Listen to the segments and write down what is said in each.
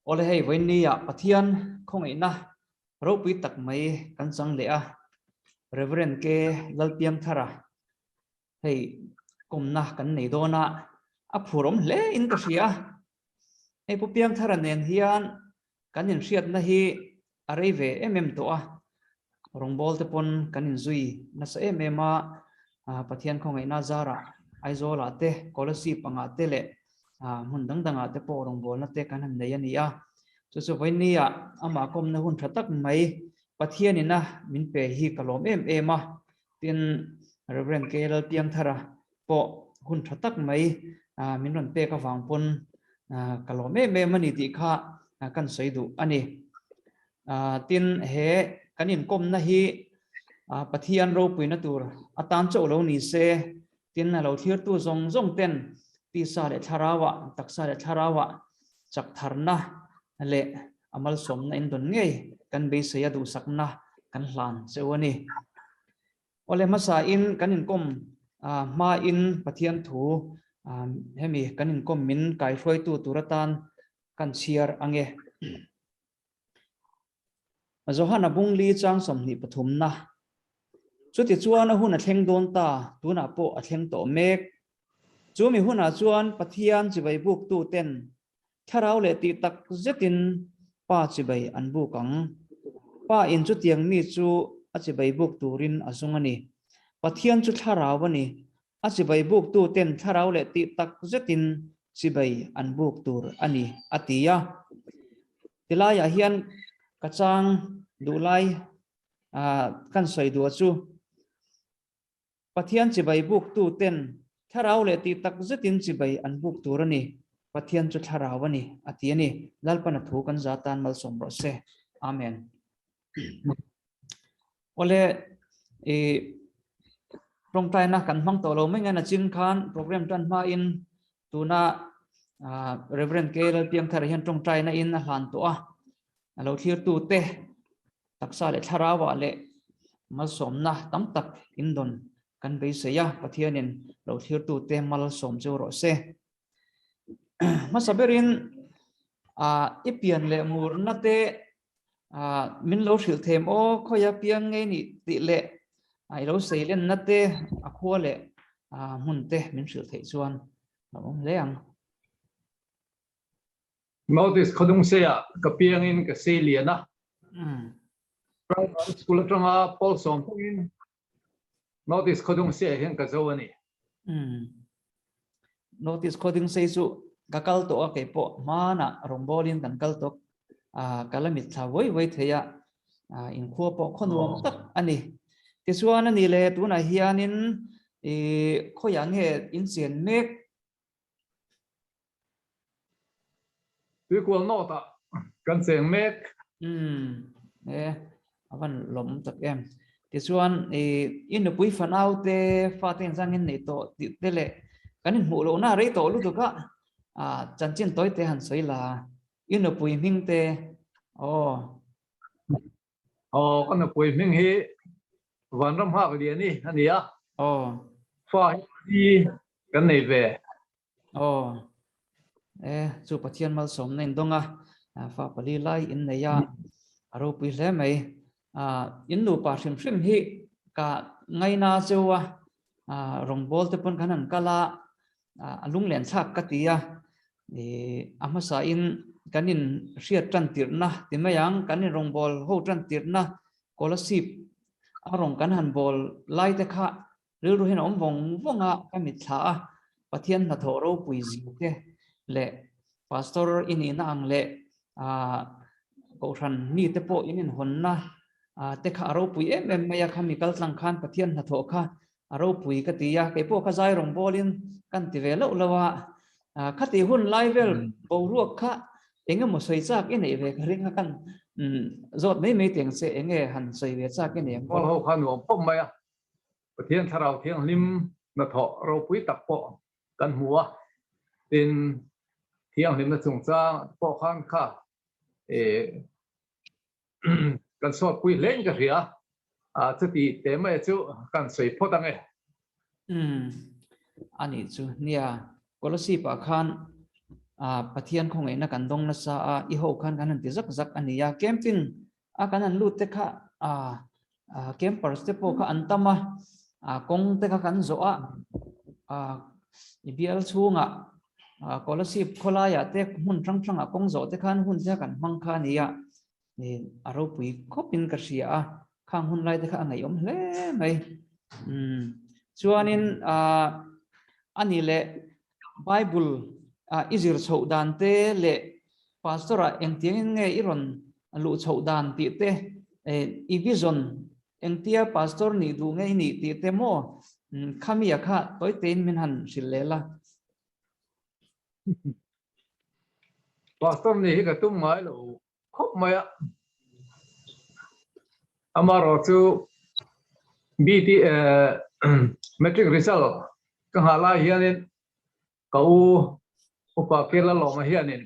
ole hei voini ya pathian khong ina ro pui tak mai kan chang le a reverend ke lalpiang thara hei kumna kan nei dona a phurom hle in ka ria hei pu piang thara nen hian kan in riat na hi arei ve to a rongbol te pon kan in zui na sa ma pathian khong ina zara aizola te kolasi panga te le mun dang danga te po rongbol na te kan han nei ani a chu voini ya ama kom na hun thatak mai pathian ina min pe hi kalom ma tin reverend kelal piang thara po hun thatak mai min ron pe ka wang pon kalom mani ti kha kan seidu ani tin he kanin kom na hi pathian ro puina tur atan cho lo ni se tin na lo thir tu zong ten ti sa le tharawa taksa le tharawa chak tharna le amal som na in don ngei kan be se ya du sakna kan hlan chewani ole masa in kanin kom ma in pathian thu hemi kanin kom min kai hroi tu turatan kan chiar ange Johana bungli chang somni pathum na chuti chuan a hun a thleng don ta tuna po a thleng to mek chumi huna chuan pathian chibai buk tu ten tharau le ti tak zetin pa chibai an bu kang pa in chu tiang mi chu a chibai buk turin azungani pathian chu tharau ani a chibai buk tu ten tharau le ti tak zetin chibai an buk tur ani atia tilaya hian kachang dulai kan soi du chu pathian chibai buk tu ten tharau le ti tak zetin chibai an buk turani pathian chu tharawani atiani lalpana thu kan zatan mal somro se amen ole e tongtai na kan mang to lo mai ngana chin khan program tan ma in tuna reverend kelal piang thar hian tongtai na in han to a lo thir tu te taksa le tharawa le mal somna tam tak indon kan be se ya pathianin lo thir tu te mal som chu ro se masaberin ipian le mur na te min lo thil them o khoya piang nge ni ti le ai lo sei len na te a kho le mun te min thil thei chuan long leang notice khodung se ya ka piang in ka se liana school atanga Paul som in notice khodung se hian ka zo ani notice coding sei chu kakal to a ke po mana rombolin kan kal to kalamit tha voi theya in kho po khonwam tak ani ti chuan ani le tuna hianin khoyang he in chen mek equal nota kan cheng mek avan lom tak em ti chuan in pui fan out te fa ten sang in nei to ti te le kan mu lo na rei to lu to ka chan chin toy te han soi la in pui ming te kan pui ming hi van ram ha li ani ania fa hi kan nei ve chu pathian mal som nen donga fa pali lai in nei ya aro pui hle mai in nu pa hrim hrim hi ka ngai na chewa rongbol te pon kanan kala alung len thak ka tia amasa in kanin riat tran tirna timayang kanin rongbol ho tran tirna scholarship arong kan han bol lai te kha ru hin om wonga kamit tha pathian na thoro pui zi te le pastor in ang le ko ran ni te po in honna te kha ro pui em maya chemical tlang khan pathian na tho kha aro pui ka tia ke po kha zai rong bolin kan ti ve lo lawa khati hun lai vel bo ruak kha enga mo soi chak in ei ve ring kan zot nei teng se enge han soi ve chak in em ko ho khan wo pom maya pathian tharau thiang lim na tho ro pui tak po kan huwa tin thiang lim na chung cha po khan kha kan so pui leng ka ria chuti te mai chu kan soi photang ani chu nia scholarship khan pathian khong ina kan dong na sa I ho khan kan han ti zak zak ania camping kan han lut te kha campers te po kha antama kong te kha kan zo IBL chunga scholarship khola ya te hun rang rang kong zo te khan hun ja kan mang kha nia ni aro pui khopin ka sia khang hun lai te kha ngai om hle mai chuanin ani le Bible izir chho dan te le pastora engtiang nge iron lu chho dan ti te I vision engtia pastor ni du nge ni ti te mo khamia kha toy ten min han silela pastor ni ka tum mai lo khop mai amaro chu BT metric result ka hala hianin kau upa kela lo ma hianin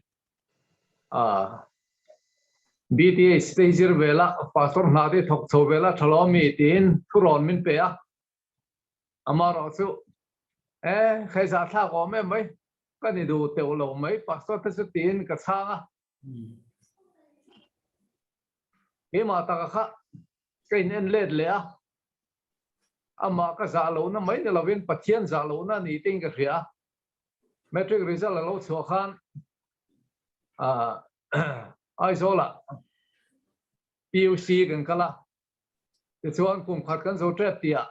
BTA stager vela pastor na de thok tho vela thalo mi tin thuron min pe amaro chu khaisa tha ko me mai ka ni du te lo mai pastor ta su tin ka changa ke ma ta kha cái nên lên lẽ ama ka za lo na mai ne lovin pathian za lo na ni ting ka ria metric result lo chu khan ai zo la PUC kan kala ti chuan kum khat kan zo trap tia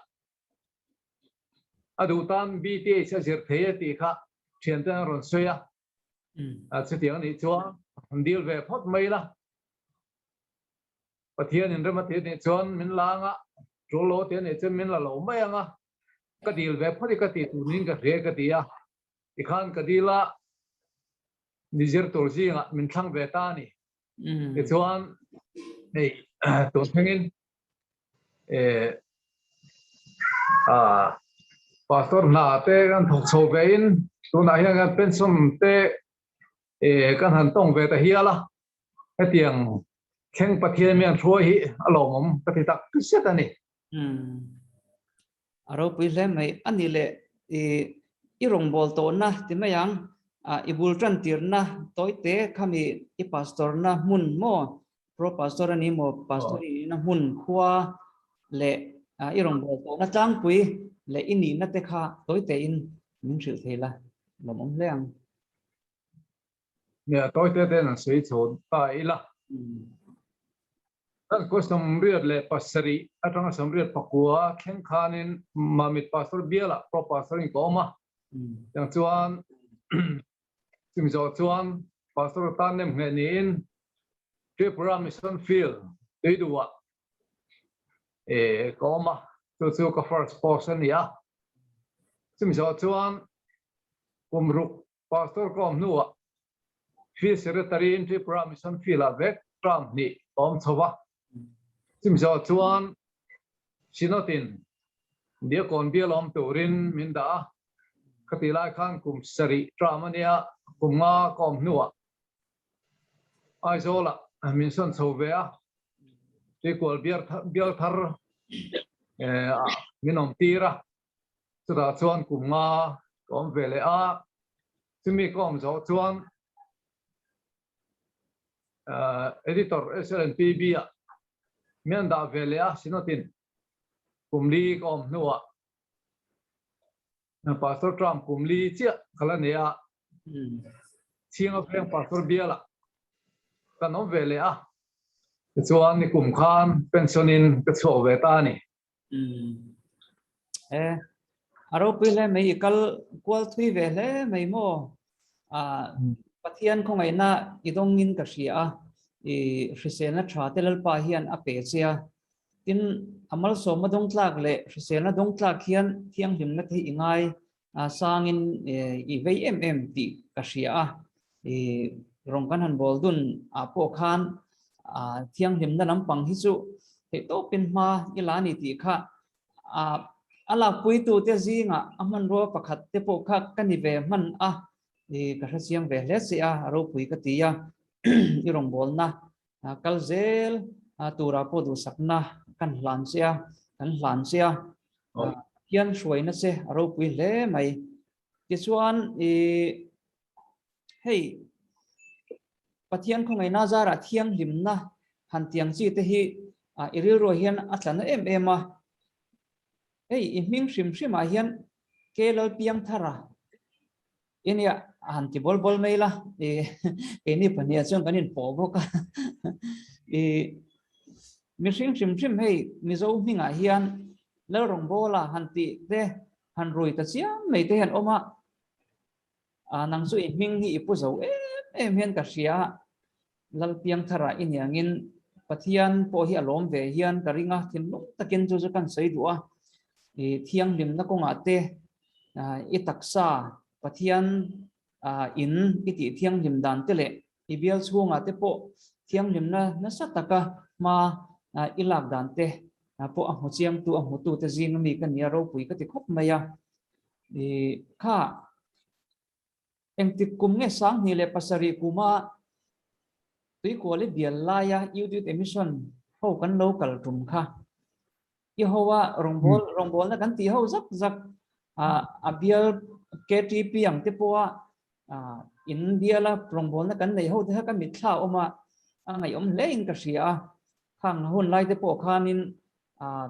adu tan BTA cha zir the ti kha thian ta ron soya chu tiang ni chuan deal ve phot mai la pathian in rama te ni chuan min langa rolo te ni chuan min la lo mai anga ka deal ve photi ka ti tu ning ka re ka tia I khan ka dila nizir torji nga min thang ve ta ni ti chuan nei to thengin pastor na te kan thok so ve in tu na hian kan pension te kan han tong ve ta hiala he tiang khen pathian mian thua hi alomom pati tak set ani aro pui le mai ani le I rong bol to na ti mayang ibul tran tir na toy te khami I pastor na mun mo pro pastor ani mo pastor na mun khwa le I rong bol to na chang pui le ini na te kha toy te in min thil thela lomom leang ne toy te na sei chon ta ila tan ko som riat le pasari atanga som riat pakua khen khanin mamit pastor biala pro pastor in koma yang chuan sim zo chuan pastor tan nem ngenin Tripura mission field deidua koma chu ka first portion ya sim zo chuan kumruk pastor kom nuwa field secretary in Tripura mission field avek tram ni om chowa sim zo chuan sinotin dia kon bialom turin minda katilai khan kum sari tramania kumnga kom nuwa aizola min son sovea ti kol biar thar minom tira chuda chuan kumnga kom vele chumi kom zo chuan editor SLNPB mianda vele sinotin kumli kom nuwa pastor Trump kumli chia khalania chinga pheng pastor biala kanom vele chuan ni kum khan pensionin ka cho ve ta ni aro pui le mai kal kwal thui ve le mai mo pathian khong ai na idong in ka ria hrisena tha telal pa hian a pe chia tin amal so ma dong tlak le hrisena dong tlak hian thiang him na thei ingai sangin I vei ti ka ria rong kan han bol dun po khan thiang him na lampang hi chu he to pin ma ilani ti kha ala pui tu te zinga aman ro pakhat te po kha kani ve man ka siang ve le se ro pui ka ti ya I rong bol na kalzel tura po du sakna kan hlan sia hian hruai na se ro pui hle mai ti chuan hey pathian khong ai na zara thiang lim na han tiang chi te hi iril ro hian atlan em a hey iming shim shim a hian kelal piang thara inia han ti bol maila e ni pania chang kanin po boka e mi shim shim hey mi zo minga hian lo rong bola han ti te han roi ta chiam mei te han oma nang su iming hi ipu zo em hian ka sia lal piang thara inyangin pathian po hi alom ve hian karinga thin lu takin chu chu kan sei duwa e thiang lim na ko nga te i taksa pathian in iti thiang lim dan te le ibial chunga te po thiang lim na sataka ma ilak dan te po a hu chiang tu a hu tu te jing mi kan nia ro pui ka ti khop maya e kha engti kum nge sang ni le pasari kuma tui ko le bial laya youth emission ho kan local tum kha i howa rongbol na kan ti ho zak a bial KTP ang te po India la rongbol na kan nei ho te ka mit thla oma ngai om lein ka sia khang hun lai te po khanin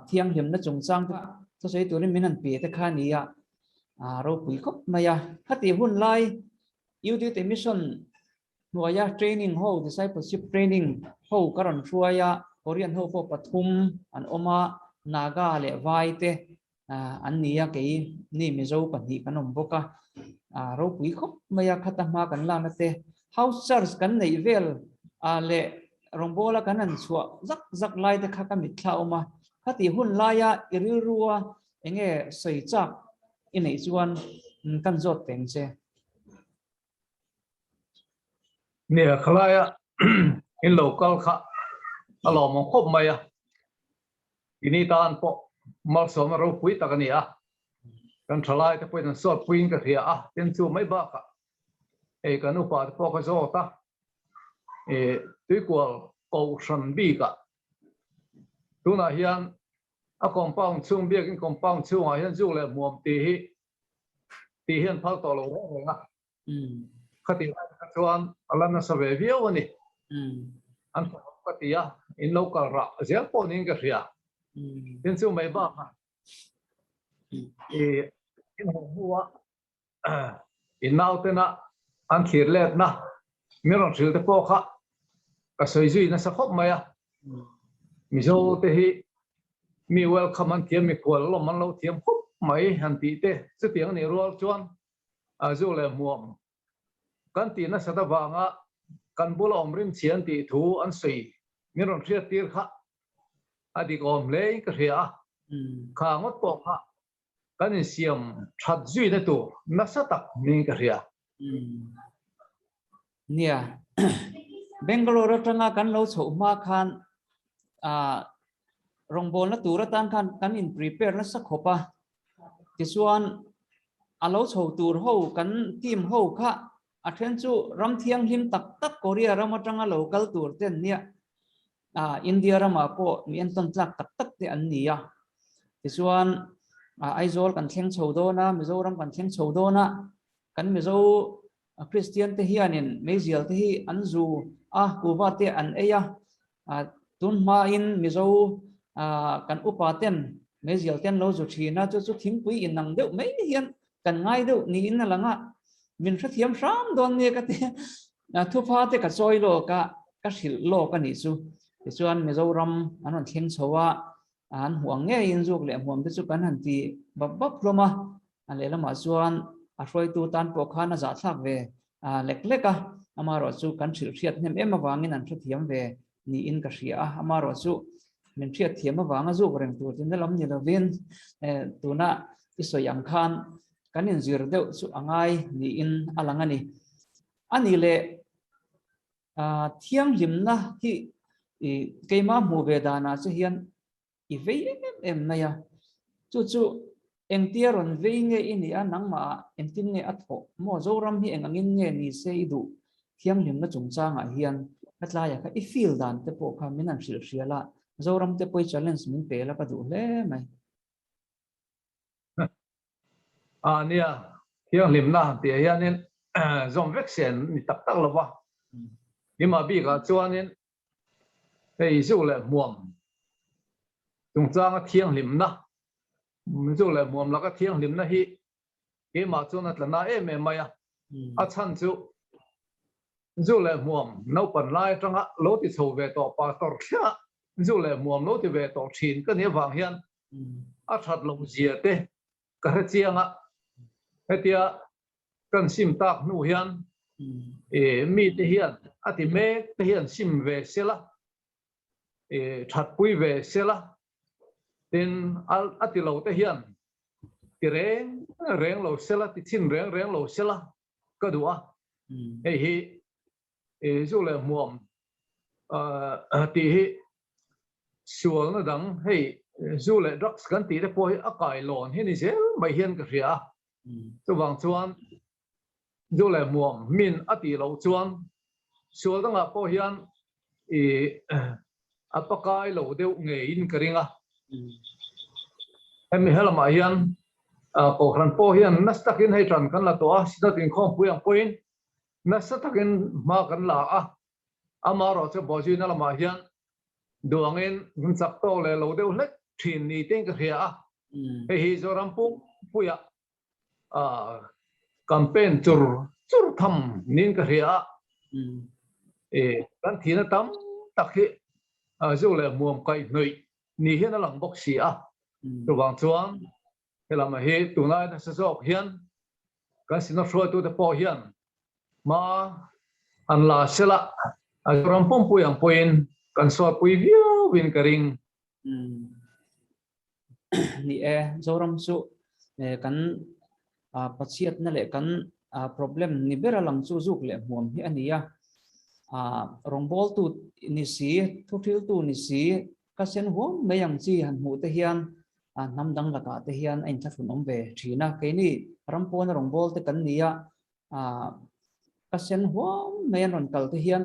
thiang him na chung chang to sei turin minan pe te khania ro pui khop maya khati hun lai youth emission nuaya training ho discipleship training ho karon chuaya Korean ho po pathum an oma naga le vai te an nia ke ni mizo pani kanom boka ro pui khop maya khata ma kan la na te house church kan nei vel le rongbola kan an chua zak lai te kha ka mit thla oma khati hun laya iril ruwa enge sei chak inei chuan kan zot teng che nè khlaya in local kha alo mo khop maya ini tan po mal so ma ro pui ta kania kan thalai te poin so puin ka thia ten chu mai ba kha e kanu pa po ka zo ta e tui kwal ko san bi ka tu na hian a compound chung bi kin compound chung a hian chu le muam ti hian phal to lo nga khati chuan alam na sabe viau ani an patia in local ra zel po ning ka ria tin chu mai ba ma e in huwa in nau te na an khir let na miron thil te po kha ka soi zui na sa khop maya mi zo te hi mi welcome an thiam mi khol lo man lo thiam khop mai han ti te chu tiang ni rol chuan a zu le muam kan ti na sada wanga kan bul om rim chian ti thu an sei miron thria tir kha adi om le ka ria kha ngot po kha kan in siam that zui na tu na sa tak ni ka ria nia Bangalore tanga kan lo chho ma khan rongbol na tura tan khan kan in prepare na sa khopa ti chuan alo chho tur ho kan team ho kha athen chu ram thiang him tak Korea ram atanga local tur ten nia India rama po mi an ton tlak tak te an nia ti chuan aizol kan thleng chho do na Mizoram kan thleng chho do na kan mizo Christian te hianin mezial te hi an zu kuwa te an eya tun ma in mizo kan upaten mezial ten lo zu thina chu thingpui in nang deuh mai hian kan ngai deuh ni in langa min thra thiam ram don ne ka te thu pha te ka choi lo ka hril lo ka ni chu ti chuan Mizoram an thleng chowa an huang nge in zuk le huam te chu kan han ti bab loma an le lama chuan a hroi tu tan po khana za thlak ve leka amaro chu kan thil thiat hnem em awangin an thiam ve ni in ka hria amaro chu min thiat thiam awanga zu reng tur tin lam ni lovin tuna isoyang khan kanin zir deuh chu angai ni in alangani ani le thiang limna hi keima mu ve dana chu hian i ve em maya chu engtiaron veinge ini nangma entin nge atho mo zoram hi engangin nge ni seidu thiam lim na chungchanga hian atlaya ka I feel dan te po kha minan hril hriala zoram te poi challenge min pe la ka du hle mai nia thiang lim na ti hianin zom vaccine ni tak tak lawa ima bi ga chuanin ei zu le muam tung chang thiang lim na zu le muam la ka thiang lim na hi ima chuna tlana em maya a chan chu zu le muam no pan lai tanga lo ti chho ve to pastor khia zu le muam lo ti ve to thin ka ne wang hian a that lo zia te ka re chianga hetia kan sim tak nu hian mi te hian ati me te hian sim ve sela that pui ve sela tin ati lo te hian ti reng lo sela ti chin reng lo sela ka duwa hi zu le muam ti hi sual na dang hei zu le drugs kan ti te poi akai lon hi ni zel mai hian ka ria chu wang chuan zu le muam min ati lo chuan sual danga po hian apakai lo deuh nge in karinga hemi helama hian ko hran po hian nastakin hei tran kan la to a sinatin khom puyang point nasatakin ma kan la a amaro che boji na lama hian duangin gunchak to le lo deuh hlek thin ni teng ka ria a hi zoram pu puya campaign chur tham nin ka ria kan thina tam takhi zu le muam kai noi ni hian a lang bok si a to wang chuang helama hi tunai na sa zok hian kan sina shoi tu te po hian ma an la sela zoram pum puyang point kan so pui view win karing ni zoram su kan pachiat na le kan problem ni bera lang chu zuk le muam hi ania rongbol tu ni si thuthil tu ni si ka sen hom meyang chi han hu te hian nam dang laka te hian ain tha thun om ve thina ke ni rampon rongbol te kan nia ka sen hom meyan ron kal te hian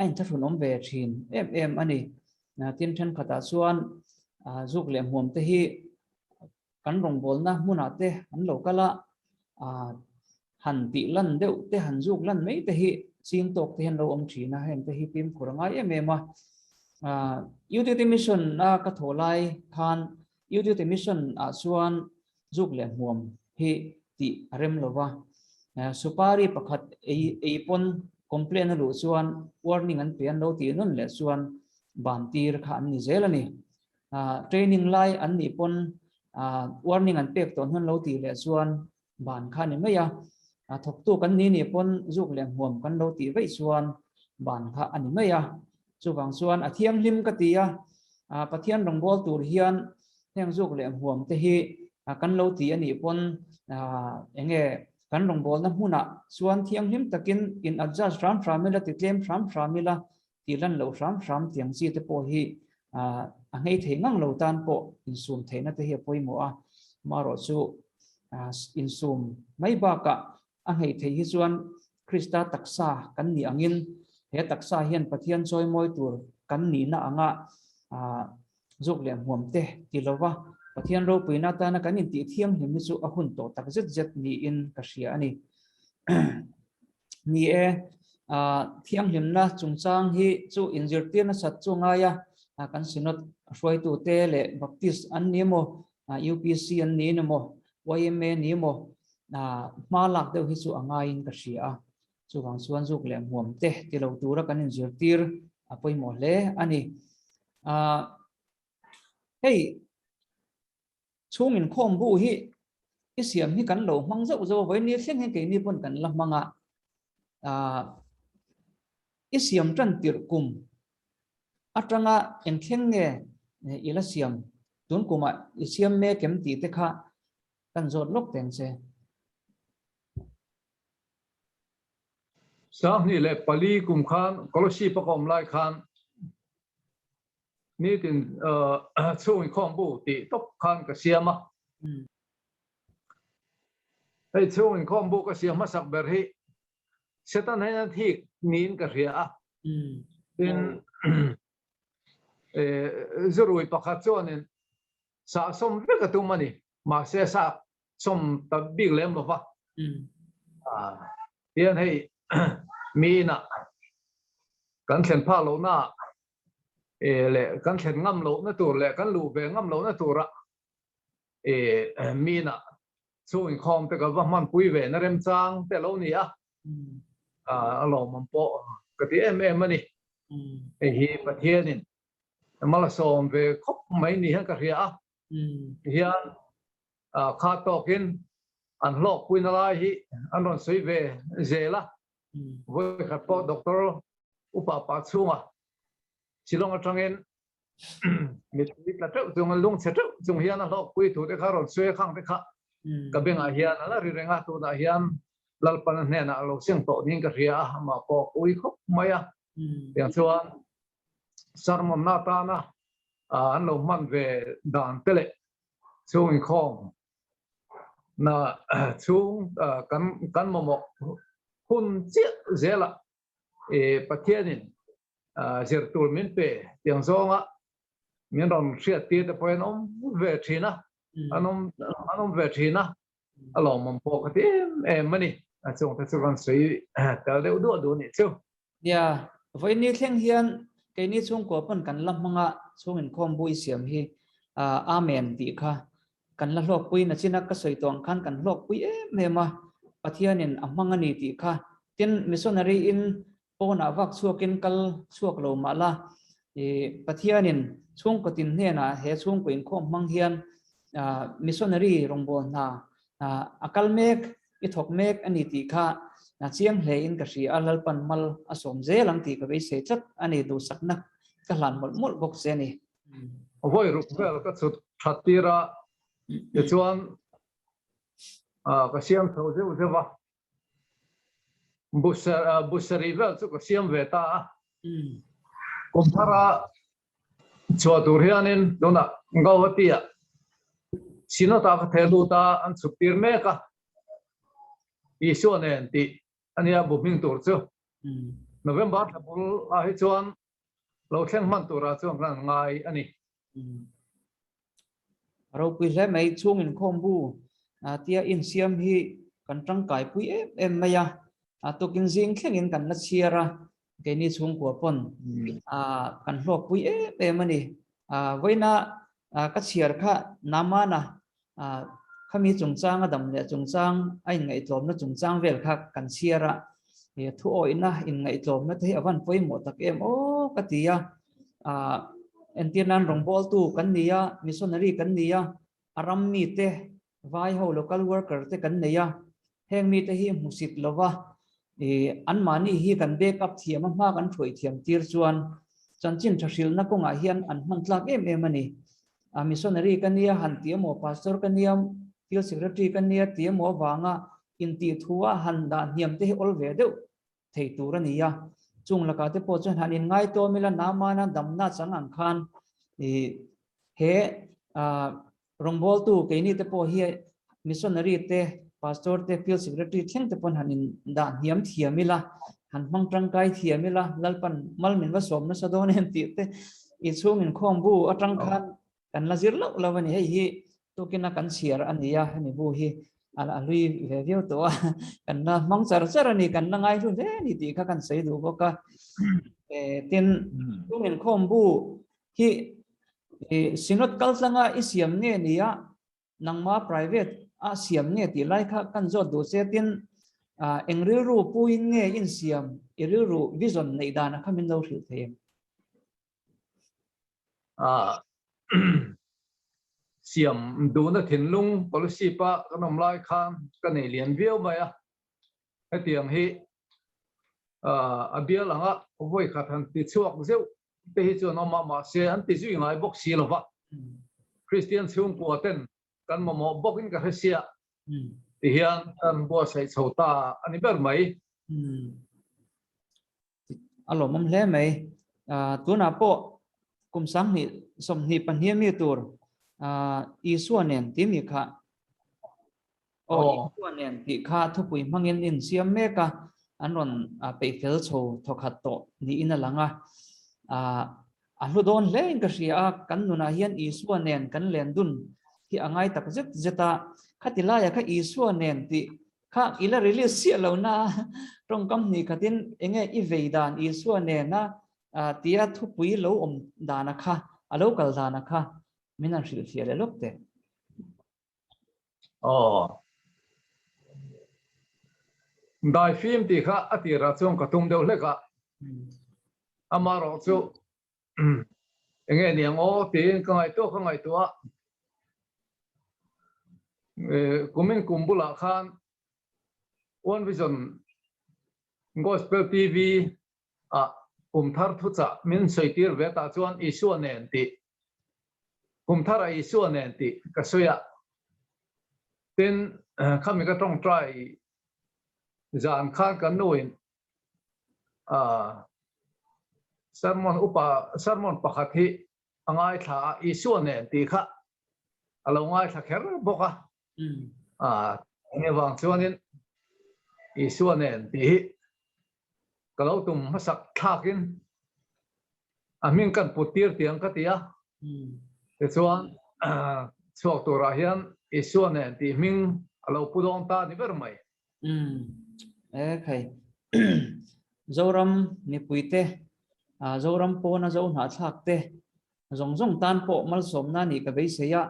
ain tha thun om ve thin em ani tin then khata chuan zuk le muam te hi kan rongbol na muna te an lo kala han ti lan deuh te han zuk lan mei te hi sing tok te han lo om thina hen te hi pim khurangai em youth mission ka tholai khan youth mission chuan zuk le muam hi ti rem lova supari pakhat ei pon complain lu chuan warning an pian lo ti non le chuan ban tir kha an ni zelani training lai an ni pon warning an pek ton hon lo ti le chuan ban kha ni maya thok tu kan ni pon zuk le muam kan lo ti vei chuan ban kha ani maya chu wang chuan athiam hlim ka tia pathian rongbol tur hian heng zuk le muam te hi kan lo ti ani pon enge kan rongbol na huna chuan thiam hlim takin in adjust ram framila ti tlem framila ti lan lo fram tiang chi te po hi ngei thengang lo tan po in sum theina te hi poimo a maro chu in sum mai ba ka ngei thei hi chuan krista taksa kan ni angin he taksa hian pathian choi moi tur kan ni na anga zuk le muam te ti lova pathian ro puina ta na kan in ti thiam him chu a hun to tak zet ni in ka hria ani ni thiam him na chungchang hi chu injir tir na sat chunga ya kan sinot roi tu te le baptist an ni mo upc an ni na mo yma ni mo ma lak deuh hi chu anga in ka hria chu wang chuan zuk le muam te ti lo tura kan injir tir apoi mo le ani hei chung in khom bu hi isiam hi kan lo mang zo với ni thleng he ke ni pon kan la manga isiam tran tir kum atanga en thleng nge ila siam tun kuma isiam me kem ti te kha kan zot lok teng se sang ni le pali kum khan kolosi pakom lai khan ni tin chung khom bu ti tok khan ka siama hei chung khom bu ka siama sak ber hi setan hai na thi nin ka ria tin zurui pakhat chuanin sa som veka tu mani ma se sa som ta big lem lova hiện hay mi na kan thlen pha lo na le kan thlen ngam lo na tur le kan lu ve ngam lo na tura mi na chu in khom te ka va man pui ve na rem chang te lo ni a lo man po ka ti em ani hi pathianin mala som ve khop mai ni ha ka ria hian kha tokin an lok pui na lai hi an ron sui ve zela voi khat po doctor upa pa chunga silong atangin mit la teu chung lung che teu chung hian a lok pui thu te kha ron sui khang te kha ka benga hian ala ri renga tu na hian lalpan hne na lo siang to ning ka ria ma po ui khop maya yang chuan sarmon na ta na an lo man ve dan tele chung in khong na chung kan momok hun chiat zela pathianin zirtul min pe tiang zonga min ron hriat ti te poin om ve thina anom ve thina alom mom po ka ti mani chung ta chu kan sei ta deu du ni chu ya voi ni thleng hian ke ni chung ko pon kan lam manga chung in khom bui siam hi amen ti kha kan la lok pui na china ka soi tong khan kan lok pui mema pathianin amangani ti kha tin missionary in pona vak chuakin kal chuak lo mala pathianin chung ko tin hne na he chung ko in khom mang hian missionary rongbol na akal mek i thok mek ani ti kha na chiang hle in ka ri alal pan mal asom je lang ti ka be se chat ani du sakna ka hlan mol bok se ni voi ruk vel ka chut thatira ye chuan ka siam tho je wa busari vel chu ka siam ve ta kumthara chua tur hianin dona ngawatia sino ta ka thelu ta an chuptir me ka isu nen ti ania buming tur chu november thapul a hi chuan lo thleng man tura chu ran ngai ani ro pui hle mai chung in khom bu tia in siam hi kan tang kai pui em maya to kin jing thleng in kan la chiara ke ni chung ko pon kan hlok pui em ani voina ka chiar kha namana khami chungchang adam le chungchang ai ngai tlom na chungchang vel kha kan chiara thu oina in ngai tlom na thei awan poi mo tak em o katia entianan rongbol tu kan nia missionary kan nia aram mi te vai ho local worker te kan nia heng mi te hi musit lova an mani hi kan backup thiam ma kan throi thiam tir chuan chanchin thashil na konga hian an man tlak em ani missionary kan nia han tiamo pastor kan nia field secretary kan nia tiamo wanga inti thuwa han da niam te ol ve deu thei turania chung laka te po chuan han in ngai to mila namana damna changang khan he rongbol tu ke ni te po hi missionary te pastor te field secretary thing te pon han in da niam thiamila han mang tang kai thiamila lalpan malmin wa som na sadon hen ti te I chung in khom bu atang khan kan la zir lo lawani hei hi to kina kan siar ania ni bu hi ala lui ve veo to kan na mang char char ani kan na ngai ru de ni ti kha kan sei du boka tin chung in khom bu hi sinot kal sanga isiam nge nia nangma private a siam nge ti lai kha kan zo do se tin engril ru puin nge in siam iril ru vision nei dana khamin lo thil the siam du na thin lung policy pa kanom lai khan kan nei lian viau maya hetiang hi abia langa voi kha than ti chuak zeu te hi chu no ma se an ti zu ngai bok si lova christian chung ko ten kan mo bok in ka hsia ti hian kan bo sai chota ani ber mai alo mom hle mai tuna po kum sang ni som ni pan hi mi tur isuanen ti mi kha isuanen ti kha thupui mangin in siam meka anon pe fel cho thokhat to ni ina langa ahludon le in ka ria kan nuna hian isuanen kan len dun hi angai tak zet zeta khatila ya kha isuanen ti khác ila release sia lo na trong kam ni khatin enge I veidan Isu ne na tia thu pui lo dana kha alo kal dana kha minan sil sia le lokte đại phim thì khác ở thì ra trong cái tung đầu lấy cả amaro chu nghe niệm ô thì cái ngày tua kumin kumbula khan One Vision Gospel TV thar thu cha min soi tir ve ta chuan Isu nen ti thar Isu nen ti ka soya tin khami ka tong try zan khan kan nuin sermon pakhat hi angai tha Isu nen ti kha alo ngai tha kher boka nghe vang chuanin Isu nen ti kalau tum masak thakin amin kan putir tiang ka tia te chuan chuak tura hian Isu nen ti ming alo pudong ta ni ber mai khai zoram ni puite zoram po na zo na thak te zong tan po mal som na ni ka be se ya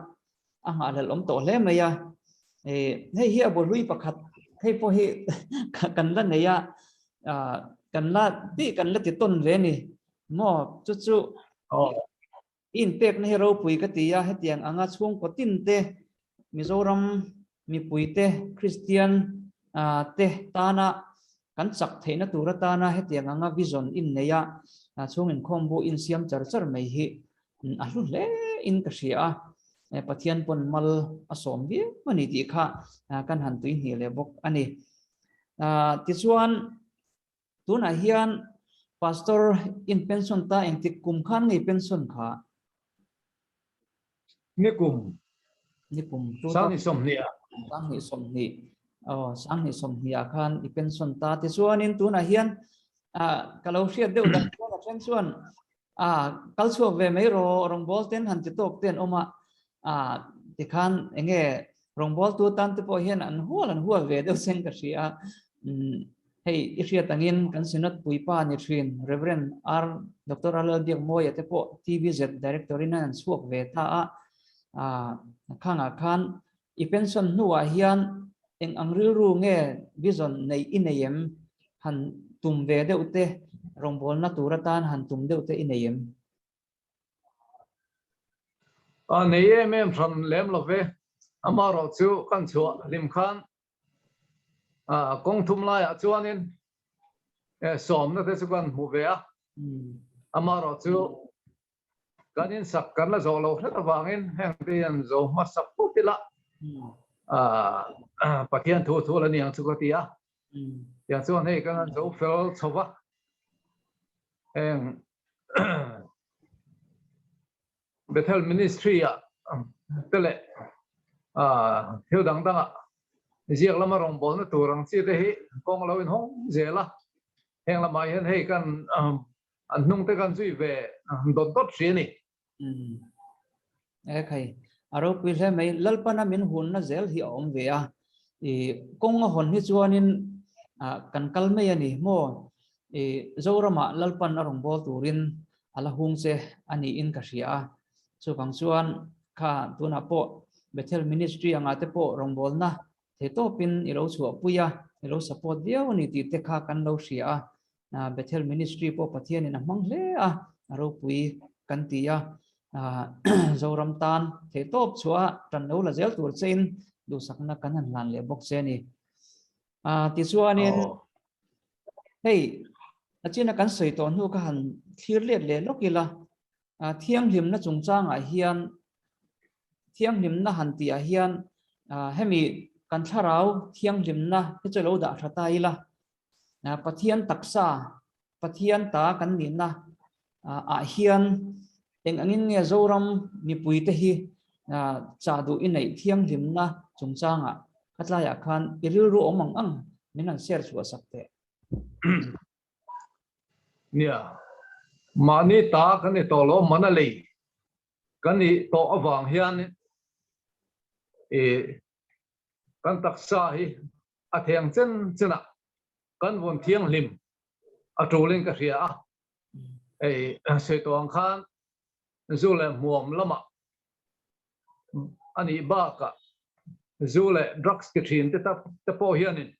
anga lal om to hle mai ya hei hi abo lui pakhat hei po hi kan la ne ya kan la ti ton ve ni mo chu in pek na hero pui ka ti ya hetiang anga chung ko tin te Mizoram mi puite Christian te tana kan sak theina tura tana hetiang anga vision in neya chung in khombu in siam char mai hi alu le in ka sia pathian pon mal asom bi mani ti kha kan han tui ni le bok ani ti chuan tuna hian pastor in pension ta engti kum khan ngai pension kha ni kum sang ni som ni sang ni som ni khan i pension ta ti chuan in tuna hian kalau hriat deuh dan chuan kal chuak ve mai ro rong bol ten han ti tok ten oma ti khan enge rong bol tu tan te po hian an hual ve deuh seng ka ria hei I hriat angin kan sinat puipa ni thrin Reverend Dr. Alal Diak Moi ate po TVZ director in an suak ve tha khanga khan I pension nuwa hian eng angril ru nge vision nei inayem han tum ve deuh te rong bol na tura tan han tum deuh te inayem nei em from lem lo ve amaro chu kan chu lim khan kong thum lai chuanin som na te chu kan mu ve amaro chu kanin sak kan la zo lo thla wangin heng te an zo ma sak putila pathian thu la niang chu ka tia yang chuan hei kan zo fel chowa eng Bethel ministry tele hiu dang ziak lama rong bol na turang chi te hi kong lo in hong zela heng lama hian hei kan an nung te kan zui ve don tot hri ni khai aro pui hle mai lalpana min hun na zel hi om ve kong hon hi chuanin kan kal mai ani mo zorama lalpan arong bol turin ala hung che ani in ka ria chu kang chuan kha tuna po Bethel ministry anga te po rong bol na the to pin ilo chu puya ilo support dia ni ti te kha kan lo ria Bethel ministry po pathian in amang hle aro pui kan tia zoram tan the top chua tan no la zel tur chen du sakna kan han lan le bok che ni ti chuanin hei achina kan soi ton hu ka han thir let le lokila thiang hlim na chungchang a hian thiang hlim na han ti a hian hemi kan tharau thiang hlim na he chelo da thata ila pathian taksa pathian ta kan ni na a hian eng angin nge zoram mi puite hi chadu inei thiang hlim na chungchanga katlaya khan iriru omang ang minan share chu sakte nia mani ta kan ni to lo manali kan ni to awang hian kan taksa hi a thiang chen chena kan von thiang lim a trolin ka ria ei se to ang khan zule muam lama ani ba ka zule drugs ke thin te po hianin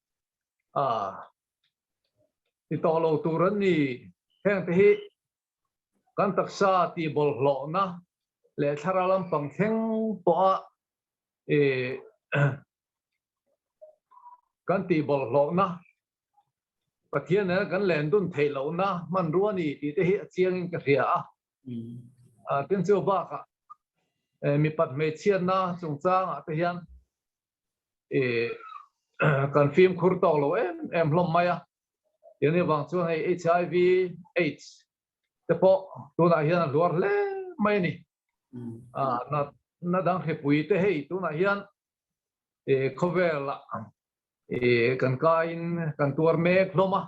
ti to lo turan ni heng te hi kan taksa ti bol hlo na le tharalam pang theng po a kan ti bol hlo na pathian na kan len dun thei lo na man ruani ti te hi chiang in ka ria tin chu ba ka mi pat me chian na chung chang a te hian kan phim khur to lo em hlom maya yani wang chu hai HIV AIDS te po tu na hian luar le mai ni na dang he pui te hei tu na hian khovela kan kain kan tuar me hloma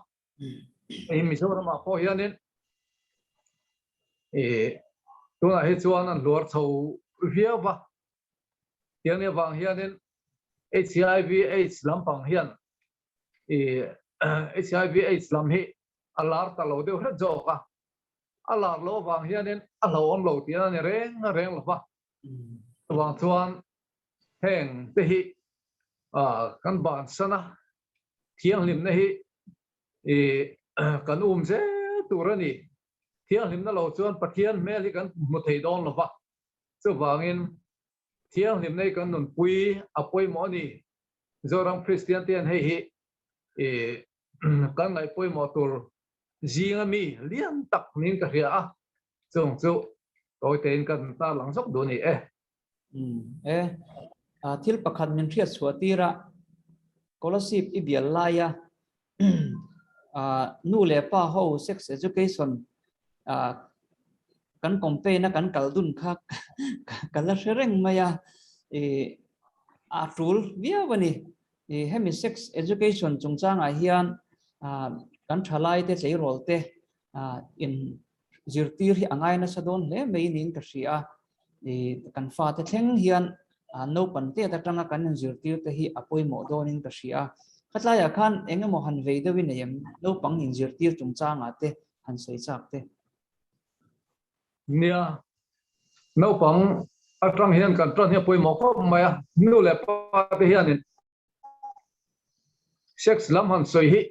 mi so ma po hianin tu na he chuan an luar chho viawa yani wang hianin HIV AIDS lampang hian HIV AIDS lam hi alar ta lo deu hret zo ka alar lo wang hianin alo on lo ti na reng lo ba wang chuan heng te hi kan ban sana thiang lim na hi kan se turani thiang lim na lo chuan pathian mel hi kan mu thei don lo ba chu wangin thiang lim nei kan nun pui apoi mo ni zorang Christian tian hei hi kan ngai poi mo tur zinga mi lian tak nin ka ria chung chu toy ten kan ta lang sok do ni thil pakhat min thriat suatira scholarship ibial laya nu le pa ho sex education kan campaign na kan kaldun kha kala sereng maya atul via bani hemi sex education chungchang a hian kan thalai te chei rol te in zirtir hi angai na sadon le mei nin ka ria kan fa te thleng hian no pan te ta tanga kan zirtir te hi apoi mo donin ka ria khatlaya khan engemaw han vei dewin em no pang in zirtir chungchang ate han sei chak te nia no pang atrang hian kan tran hi poi mo ko maya nu le pa te hianin sex lam han soi hi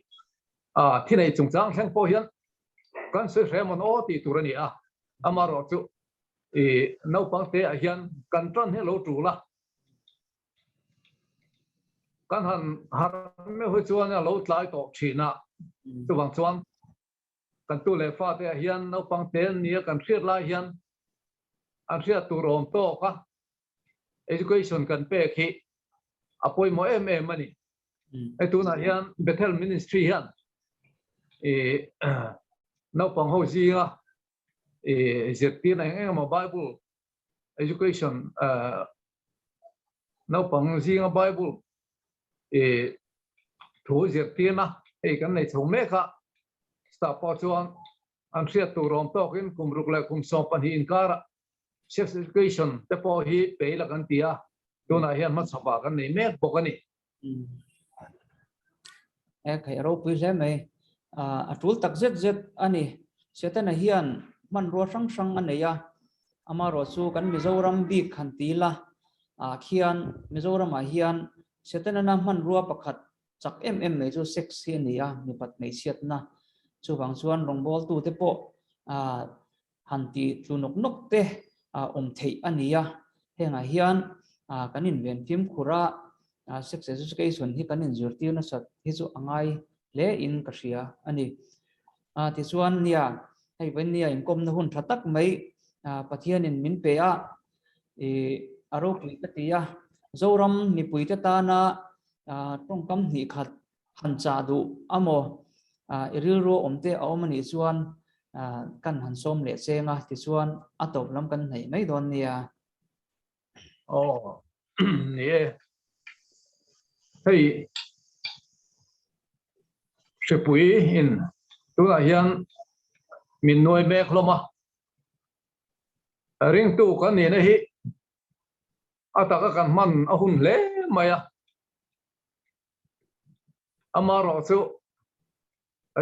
thinei chungchang thleng po hian kan se remon o ti turani amaro chu no pang te a hian kan tran hi lo tula kan han har me hu chuan lo tlai to thina chu wang chuan kan tu le fa te a hian no pang te ni kan thriat lai hian an thriat tu rom to ka education kan pe khi apoi mo ani tu na hian Bethel ministry hian no pang ho zinga zirti na engema Bible education no pang zinga Bible thu zirti na kan nei chong me kha sta po chuan an thriat tu rom to kin kumruk le kum so pan hi inkara sex education te po hi pe la kan tia tu na hian ma chapa kan nei mek bokani khai ro pui hle mai atul tak zet ani setana hian man ro sang aneya amaro chu kan Mizoram bi khantila khian Mizoram a hian setana na man ro pakhat chak mai chu sex hi ania mi pat mai siatna chu bang chuan rongbol tu te po hanti tlunok te thei ania henga hian kanin ven phim khura sex education hi kanin zurtir na sat hi chu angai le in ka ria ani ti chuan nia hei ven nia in kom na hun thatak mai pathian in min pe aro pui katia zoram mi pui ta ta na tongkam ni khat han cha du amo iril ro omte awmani chuan kan han som le chenga ti chuan atop lam kan nei mai don nia nie hei sepui in tu la hian min noi me khloma ring tu kan ni na hi ataka kan man ahun le maya amaro chu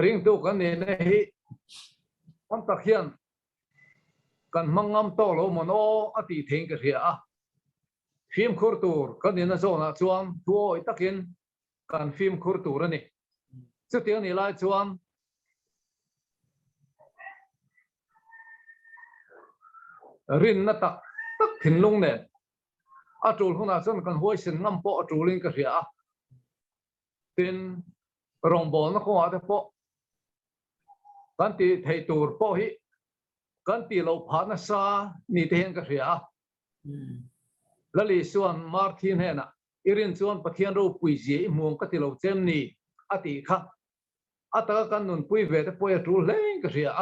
ring tu kan ne hi am takhian kan mangam to lo mono ati theng ka ria phim khur tur kan ne na zona chuan tuoi takin kan phim khur tur ani chu tiang ni lai chuan rin na tak tak thin lung ne atul huna chuan kan hoi sin ngam po atulin ka ria tin rong bol na ko ate po kan ti thei tur po hi kan ti lo pha na sa ni te hen ka ria lali suan martin hena irin chuan pathian ro pui ji muang ka ti lo chem ni ati kha ata kan nun pui ve te po atul leng ka ria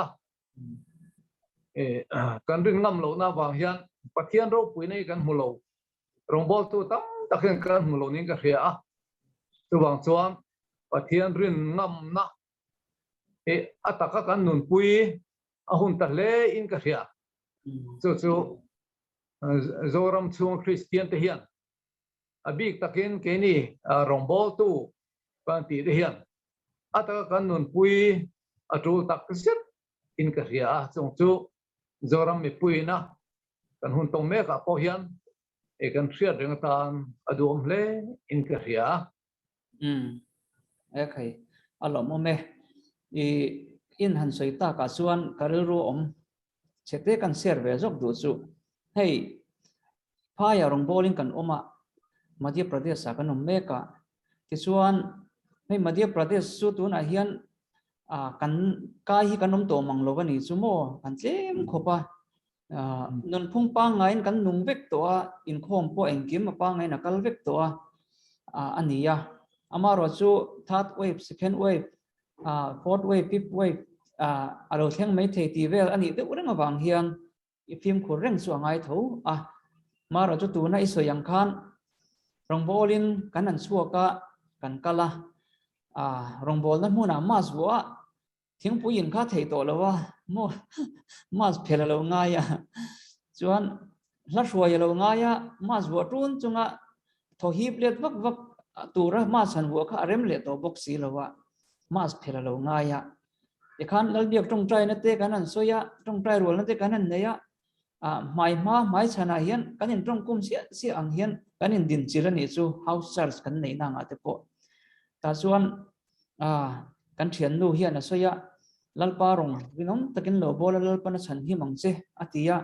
kan rin ngam lo na wang hian pathian ro pui nei kan mulo rong bol tu tam takhen kan mulo ning ka ria tu wang chuan pathian rin ngam na ataka kan nun pui ahun ta le in ka ria chu zoram chung Christian te hian abik takin ke ni rong bol tu kan ti te hian ataka kan nun pui atul tak set in ka ria chung chu zoram mi pui na kan hun tong me ka po hian kan hriat reng tan adum le in ka ria okay alo mo me in han soi ta ka suan karil ru om chete kan ser ve jok du chu hei phaya rong bowling kan oma Madhya Pradesh sa kan me ka ti suan hei Madhya Pradesh su tu na hian kan kai hi kanom to mang lo ni chu mo kan chem khopa non phung pa ngain kan nung vek to in khom po engkim pa ngai na kal vek to ania amaro chu third wave second wave fourth wave fifth wave alo theng mai thei ti vel ani te urang awang hian i phim khur reng chu angai tho maro chu tu na iso yang khan rong bolin kan an suaka kan kala rong bol na huna mas wa thing puin kha thei to lo wa mo mas phela lo nga ya chuan la shwa ya lo nga ya mas wa tun chunga tho hip let vak vak tura mas han wa kha rem le to box si lo wa mas phela lo nga ya ekhan lal biak tong trai na te kanan soya tong trai rol na te kanan ne ya mai chana hian kanin tong kum si ang hian kanin din chirani chu house church kan nei na nga te po ta chuan kan thian nu hian soya lalpa rong rinom takin lo bola lalpa na chan hi mangche atia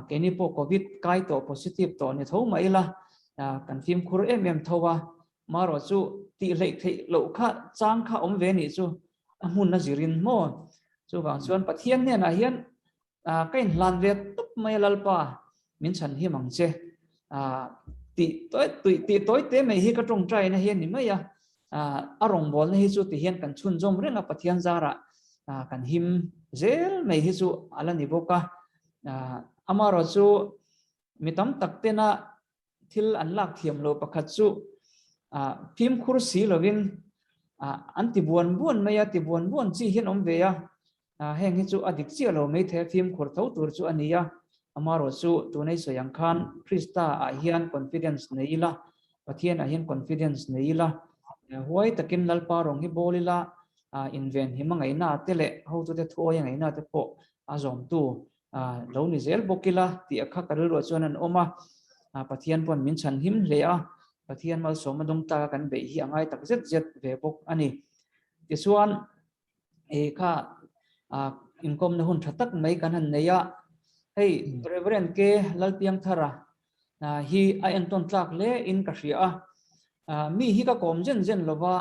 keni po covid kai to positive to ni tho mai la kan phim khur em thowa maro chu ti lei thei lo kha chang kha om ve ni chu amun na zirin mo chu wang chuan pathian ne na hian kain hlan ve tup mai lalpa min chan hi mangche ti toy te mai hi ka tong trai na hian ni mai arong bol na hi chu ti hian kan chun jom renga pathian zara kan him zel mai hi chu ala ni boka amaro chu mitam takte na thil an lak thiam lo pakhat chu phim khur si lovin anti buan maya ti buan chi hian om ve ya heng hi chu adik chi lo mai the phim khur tho tur chu ania amaro chu tunai so yang khan krista hian confidence neila pathian hian confidence neila huai takin lalpa rong hi bolila invent hi mangai na tele ho tu te thoi ngai na te po azom tu lo ni zel bokila ti akha karil ro chuan an oma pathian pon min chan him le pathian mal somadong ta kan be hi angai tak zet ve bok ani ti chuan kha income na hun thatak mai kan han neya hei reverend ke lalpiang thara hi a enton tlak le in ka hria mi hi ka kom jen lova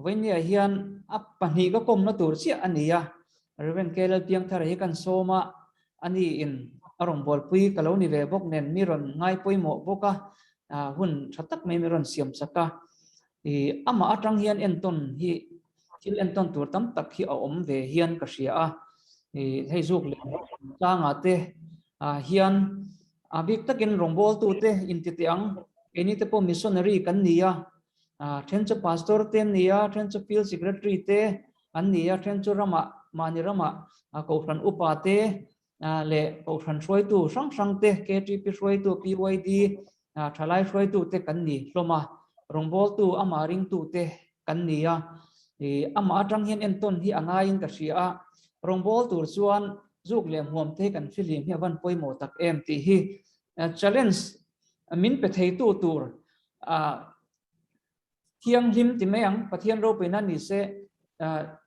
venia hian apani ka kom na tur chi ania reverend ke lalpiang thara hi kan soma ani in arong bol pui kalo ni ve bok nen miron ngai poimo boka hun thatak mai miron siam saka ama atang hian enton hi til enton tur tam tak hi om ve hian ka hria hei zuk le changa te hian abik takin rongbol tu te in ti tiang eni te po missionary kan nia thenchu pastor te nia thenchu field secretary te an nia thenchu rama mani rama ko fran upa te le ko fran shroi tu sang te KTP shroi tu PYD thalai shroi tu te kan ni hloma rongbol tu ama ring tu te kan nia ama atang hian enton hi angain ka ria rongbol tur chuan zuk lem huam te kan filim hi van poimo tak em ti hi challenge min pe thei tu tur thiang him ti meang pathian ro pe na ni se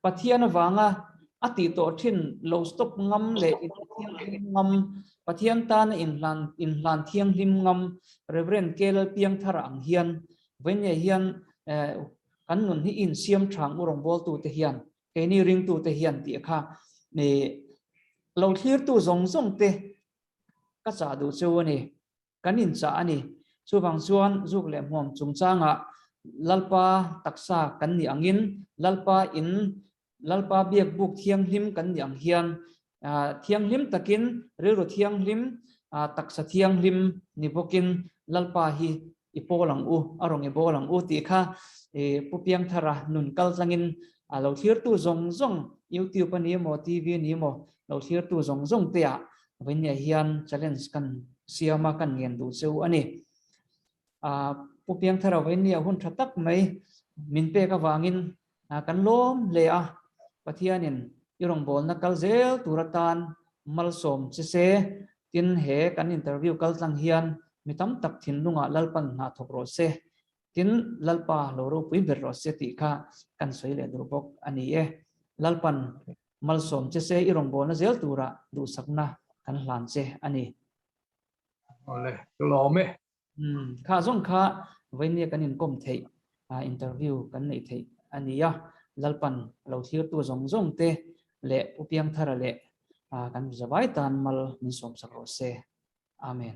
pathian awanga ati to thin lo stop ngam le thiang him ngam pathian tan in hlan thiang him ngam reverend kel piang thara ang hian venya hian kan nun hi in siam thang urong bol tu te hian ke ni ring tu te hian ti kha ni lo thlir tu zong zong te ka cha du chu ani kanin cha ani chu bang chuan zuk lem hom chung changa lalpa taksa kan ni angin lalpa biak buk thiang hlim kan ni ang hian thiang hlim takin rero thiang hlim taksa thiang hlim ni bokin lalpa hi ipolang u arong ibolang u ti kha pupiang thara nun kal tlangin lo thlir tu zong zong YouTube ani mo TV ni mo lo thlir tu zong zong te a venya hian challenge kan siama kan ngen du chu ani pupiang thara venya hun thatak mai min pe ka wangin kan lom le a pathianin irong bol na kal zel turatan malsom se tin he kan interview kal tlang hian mitam tak thin lunga lalpan na thokro se tin lalpa loro pui ber ro se ti kha kan soi le dur bok ani e lalpan malsom se irong bol na zel tura du sakna kan hlan che ani ole lo me kha zong kha venia kan in kom thei interview kan nei thei ani ya lalpan lo thir tu zong zong te le pupiang thara le kan zawai tan mal min som sakro se amen.